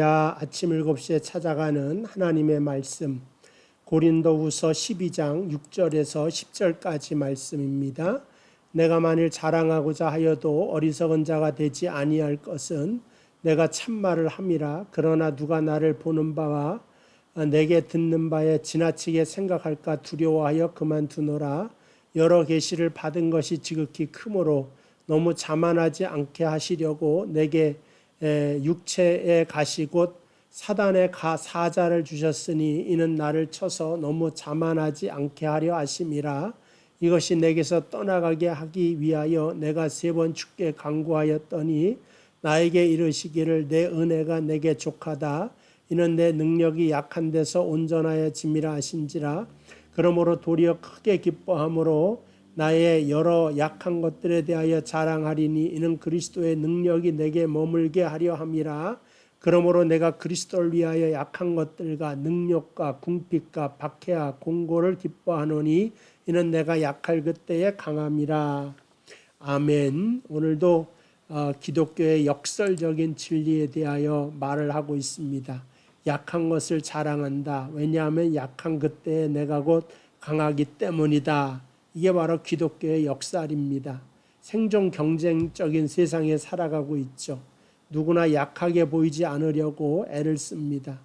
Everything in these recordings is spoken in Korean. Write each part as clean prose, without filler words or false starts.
아침 7시에 찾아가는 하나님의 말씀, 고린도후서 12장 6절에서 10절까지 말씀입니다. 내가 만일 자랑하고자 하여도 어리석은 자가 되지 아니할 것은 내가 참말을 함이라. 그러나 누가 나를 보는 바와 내게 듣는 바에 지나치게 생각할까 두려워하여 그만두노라. 여러 계시를 받은 것이 지극히 크므로 너무 자만하지 않게 하시려고 내게 육체의 가시 곧 사단의 사자를 주셨으니 이는 나를 쳐서 너무 자만하지 않게 하려 하심이라. 이것이 내게서 떠나가게 하기 위하여 내가 3번 주께 간구하였더니 나에게 이르시기를 내 은혜가 내게 족하다. 이는 내 능력이 약한 데서 온전하여 짐이라 하신지라. 그러므로 도리어 크게 기뻐함으로 나의 여러 약한 것들에 대하여 자랑하리니 이는 그리스도의 능력이 내게 머물게 하려 함이라. 그러므로 내가 그리스도를 위하여 약한 것들과 능력과 궁핍과 박해와 공고를 기뻐하노니 이는 내가 약할 그때에 강함이라. 아멘. 오늘도 기독교의 역설적인 진리에 대하여 말을 하고 있습니다. 약한 것을 자랑한다. 왜냐하면 약한 그때에 내가 곧 강하기 때문이다. 이게 바로 기독교의 역설입니다. 생존 경쟁적인 세상에 살아가고 있죠. 누구나 약하게 보이지 않으려고 애를 씁니다.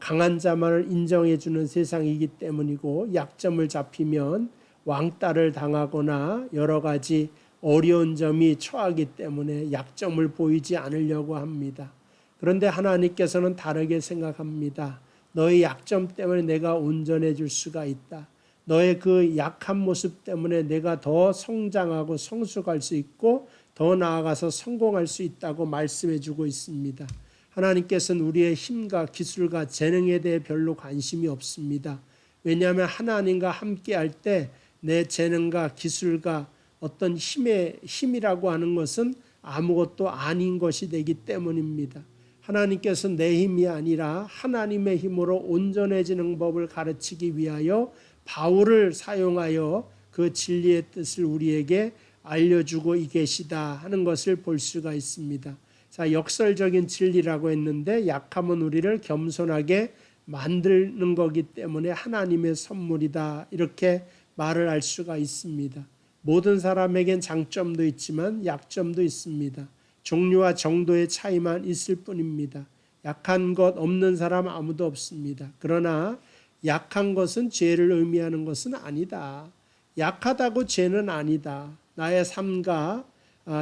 강한 자만을 인정해주는 세상이기 때문이고 약점을 잡히면 왕따를 당하거나 여러 가지 어려운 점이 처하기 때문에 약점을 보이지 않으려고 합니다. 그런데 하나님께서는 다르게 생각합니다. 너의 약점 때문에 내가 온전해 줄 수가 있다. 너의 그 약한 모습 때문에 내가 더 성장하고 성숙할 수 있고 더 나아가서 성공할 수 있다고 말씀해 주고 있습니다. 하나님께서는 우리의 힘과 기술과 재능에 대해 별로 관심이 없습니다. 왜냐하면 하나님과 함께 할 때 내 재능과 기술과 어떤 힘이라고 하는 것은 아무것도 아닌 것이 되기 때문입니다. 하나님께서 내 힘이 아니라 하나님의 힘으로 온전해지는 법을 가르치기 위하여 바울을 사용하여 그 진리의 뜻을 우리에게 알려주고 계시다 하는 것을 볼 수가 있습니다. 자, 역설적인 진리라고 했는데 약함은 우리를 겸손하게 만드는 거기 때문에 하나님의 선물이다 이렇게 말을 할 수가 있습니다. 모든 사람에겐 장점도 있지만 약점도 있습니다. 종류와 정도의 차이만 있을 뿐입니다. 약한 것 없는 사람 아무도 없습니다. 그러나 약한 것은 죄를 의미하는 것은 아니다. 약하다고 죄는 아니다. 나의 삶과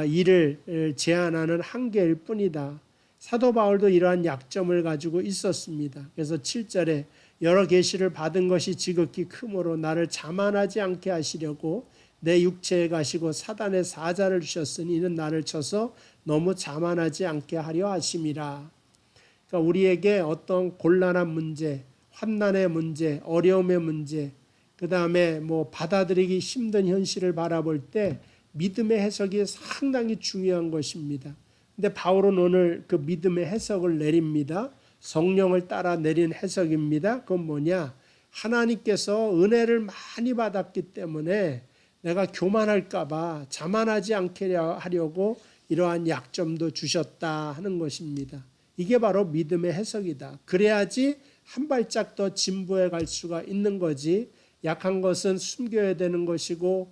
일을 제한하는 한계일 뿐이다. 사도 바울도 이러한 약점을 가지고 있었습니다. 그래서 7절에 여러 계시를 받은 것이 지극히 크므로 나를 자만하지 않게 하시려고 내 육체에 가시고 사단의 사자를 주셨으니 이는 나를 쳐서 너무 자만하지 않게 하려 하심이라. 그러니까 우리에게 어떤 곤란한 문제, 환난의 문제, 어려움의 문제, 그 다음에 받아들이기 힘든 현실을 바라볼 때 믿음의 해석이 상당히 중요한 것입니다. 근데 바울은 오늘 그 믿음의 해석을 내립니다. 성령을 따라 내린 해석입니다. 그건 뭐냐? 하나님께서 은혜를 많이 받았기 때문에 내가 교만할까 봐 자만하지 않게 하려고 이러한 약점도 주셨다 하는 것입니다. 이게 바로 믿음의 해석이다. 그래야지 한 발짝 더 진보해 갈 수가 있는 거지. 약한 것은 숨겨야 되는 것이고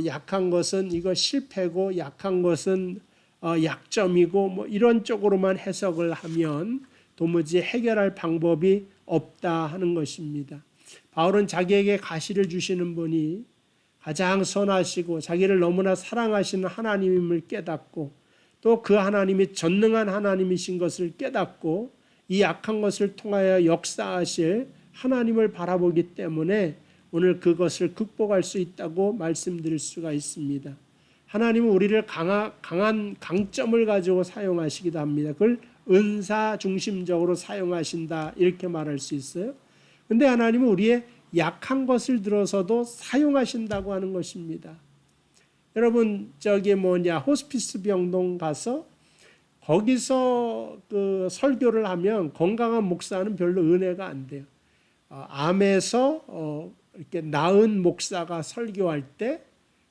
약한 것은 이거 실패고 약한 것은 약점이고 이런 쪽으로만 해석을 하면 도무지 해결할 방법이 없다 하는 것입니다. 바울은 자기에게 가시를 주시는 분이 가장 선하시고 자기를 너무나 사랑하시는 하나님임을 깨닫고 또 그 하나님이 전능한 하나님이신 것을 깨닫고 이 약한 것을 통하여 역사하실 하나님을 바라보기 때문에 오늘 그것을 극복할 수 있다고 말씀드릴 수가 있습니다. 하나님은 우리를 강한 강점을 가지고 사용하시기도 합니다. 그걸 은사 중심적으로 사용하신다 이렇게 말할 수 있어요. 그런데 하나님은 우리의 약한 것을 들어서도 사용하신다고 하는 것입니다. 여러분 호스피스 병동 가서 거기서 그 설교를 하면 건강한 목사는 별로 은혜가 안 돼요. 암에서 이렇게 나은 목사가 설교할 때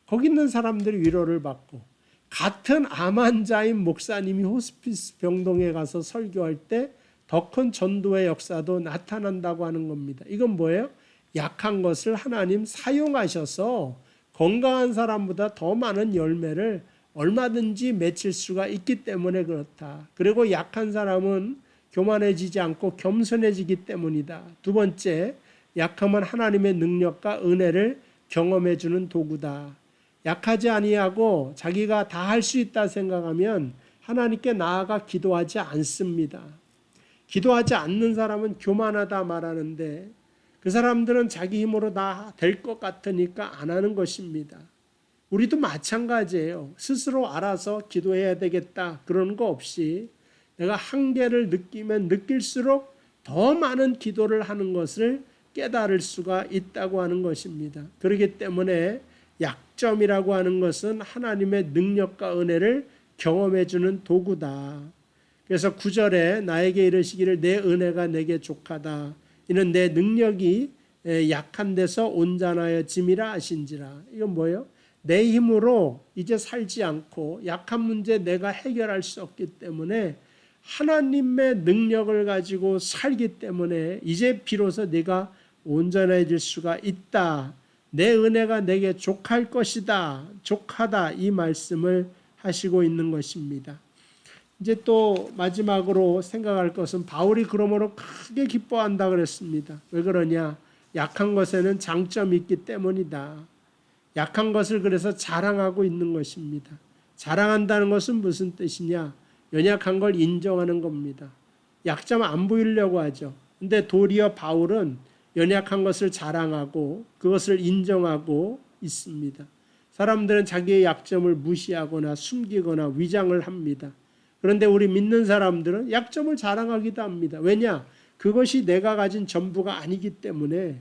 거기 있는 사람들이 위로를 받고 같은 암 환자인 목사님이 호스피스 병동에 가서 설교할 때 더 큰 전도의 역사도 나타난다고 하는 겁니다. 이건 뭐예요? 약한 것을 하나님 사용하셔서 건강한 사람보다 더 많은 열매를 얼마든지 맺힐 수가 있기 때문에 그렇다. 그리고 약한 사람은 교만해지지 않고 겸손해지기 때문이다. 두 번째, 약함은 하나님의 능력과 은혜를 경험해 주는 도구다. 약하지 아니하고 자기가 다 할 수 있다 생각하면 하나님께 나아가 기도하지 않습니다. 기도하지 않는 사람은 교만하다 말하는데 그 사람들은 자기 힘으로 다 될 것 같으니까 안 하는 것입니다. 우리도 마찬가지예요. 스스로 알아서 기도해야 되겠다 그런 거 없이 내가 한계를 느끼면 느낄수록 더 많은 기도를 하는 것을 깨달을 수가 있다고 하는 것입니다. 그렇기 때문에 약점이라고 하는 것은 하나님의 능력과 은혜를 경험해 주는 도구다. 그래서 9절에 나에게 이르시기를 내 은혜가 내게 족하다. 이는 내 능력이 약한 데서 온전하여 짐이라 하신지라. 이건 뭐예요? 내 힘으로 이제 살지 않고 약한 문제 내가 해결할 수 없기 때문에 하나님의 능력을 가지고 살기 때문에 이제 비로소 내가 온전해질 수가 있다. 내 은혜가 내게 족할 것이다. 족하다. 이 말씀을 하시고 있는 것입니다. 이제 또 마지막으로 생각할 것은 바울이 그러므로 크게 기뻐한다 그랬습니다. 왜 그러냐? 약한 것에는 장점이 있기 때문이다. 약한 것을 그래서 자랑하고 있는 것입니다. 자랑한다는 것은 무슨 뜻이냐? 연약한 걸 인정하는 겁니다. 약점 안 보이려고 하죠. 근데 도리어 바울은 연약한 것을 자랑하고 그것을 인정하고 있습니다. 사람들은 자기의 약점을 무시하거나 숨기거나 위장을 합니다. 그런데 우리 믿는 사람들은 약점을 자랑하기도 합니다. 왜냐? 그것이 내가 가진 전부가 아니기 때문에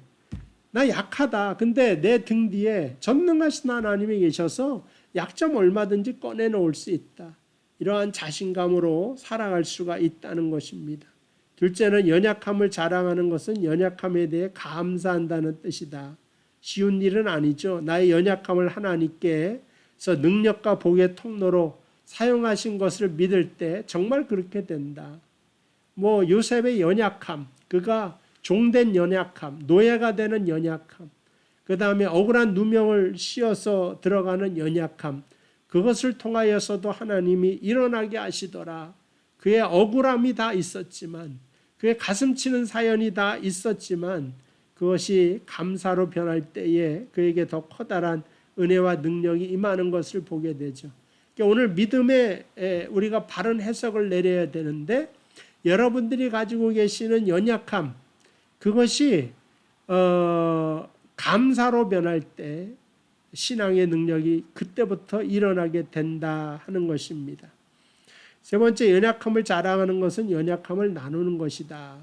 나 약하다. 근데 내 등 뒤에 전능하신 하나님이 계셔서 약점 얼마든지 꺼내놓을 수 있다. 이러한 자신감으로 살아갈 수가 있다는 것입니다. 둘째는 연약함을 자랑하는 것은 연약함에 대해 감사한다는 뜻이다. 쉬운 일은 아니죠. 나의 연약함을 하나님께서 능력과 복의 통로로 사용하신 것을 믿을 때 정말 그렇게 된다. 요셉의 연약함, 그가 종된 연약함, 노예가 되는 연약함, 그 다음에 억울한 누명을 씌어서 들어가는 연약함, 그것을 통하여서도 하나님이 일어나게 하시더라. 그의 억울함이 다 있었지만, 그의 가슴 치는 사연이 다 있었지만 그것이 감사로 변할 때에 그에게 더 커다란 은혜와 능력이 임하는 것을 보게 되죠. 오늘 믿음에 우리가 바른 해석을 내려야 되는데 여러분들이 가지고 계시는 연약함, 그것이 감사로 변할 때 신앙의 능력이 그때부터 일어나게 된다 하는 것입니다. 세 번째, 연약함을 자랑하는 것은 연약함을 나누는 것이다.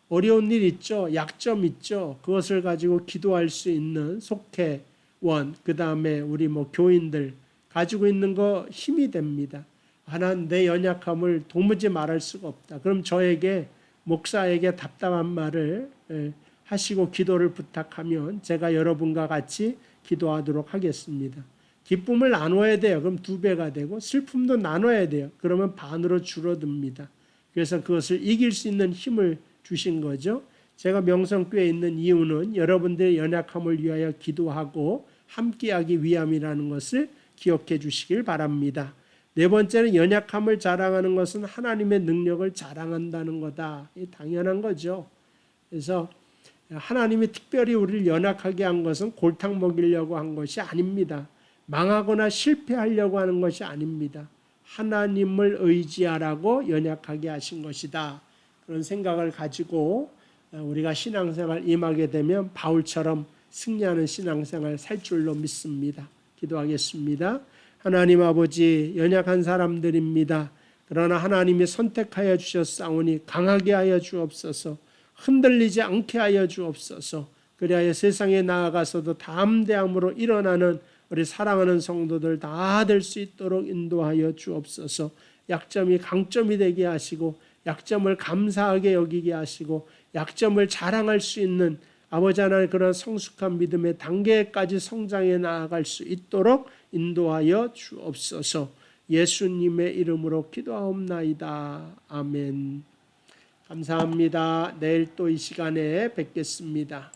어려운 일 있죠. 약점 있죠. 그것을 가지고 기도할 수 있는 속회원, 그 다음에 우리 교인들 가지고 있는 거 힘이 됩니다. 난 내 연약함을 도무지 말할 수가 없다. 그럼 저에게 목사에게 답답한 말을 하시고 기도를 부탁하면 제가 여러분과 같이 기도하도록 하겠습니다. 기쁨을 나눠야 돼요. 그럼 2배가 되고 슬픔도 나눠야 돼요. 그러면 반으로 줄어듭니다. 그래서 그것을 이길 수 있는 힘을 주신 거죠. 제가 명성교회에 있는 이유는 여러분들의 연약함을 위하여 기도하고 함께하기 위함이라는 것을 기억해 주시길 바랍니다. 네 번째는 연약함을 자랑하는 것은 하나님의 능력을 자랑한다는 거다. 당연한 거죠. 그래서 하나님이 특별히 우리를 연약하게 한 것은 골탕 먹이려고 한 것이 아닙니다. 망하거나 실패하려고 하는 것이 아닙니다. 하나님을 의지하라고 연약하게 하신 것이다. 그런 생각을 가지고 우리가 신앙생활 임하게 되면 바울처럼 승리하는 신앙생활 살 줄로 믿습니다. 기도하겠습니다. 하나님 아버지, 연약한 사람들입니다. 그러나 하나님이 선택하여 주셨사오니 강하게 하여 주옵소서. 흔들리지 않게 하여 주옵소서. 그리하여 세상에 나아가서도 담대함으로 일어나는 우리 사랑하는 성도들 다 될 수 있도록 인도하여 주옵소서. 약점이 강점이 되게 하시고 약점을 감사하게 여기게 하시고 약점을 자랑할 수 있는 아버지 하나님 그런 성숙한 믿음의 단계까지 성장해 나아갈 수 있도록 인도하여 주옵소서. 예수님의 이름으로 기도하옵나이다. 아멘. 감사합니다. 내일 또 이 시간에 뵙겠습니다.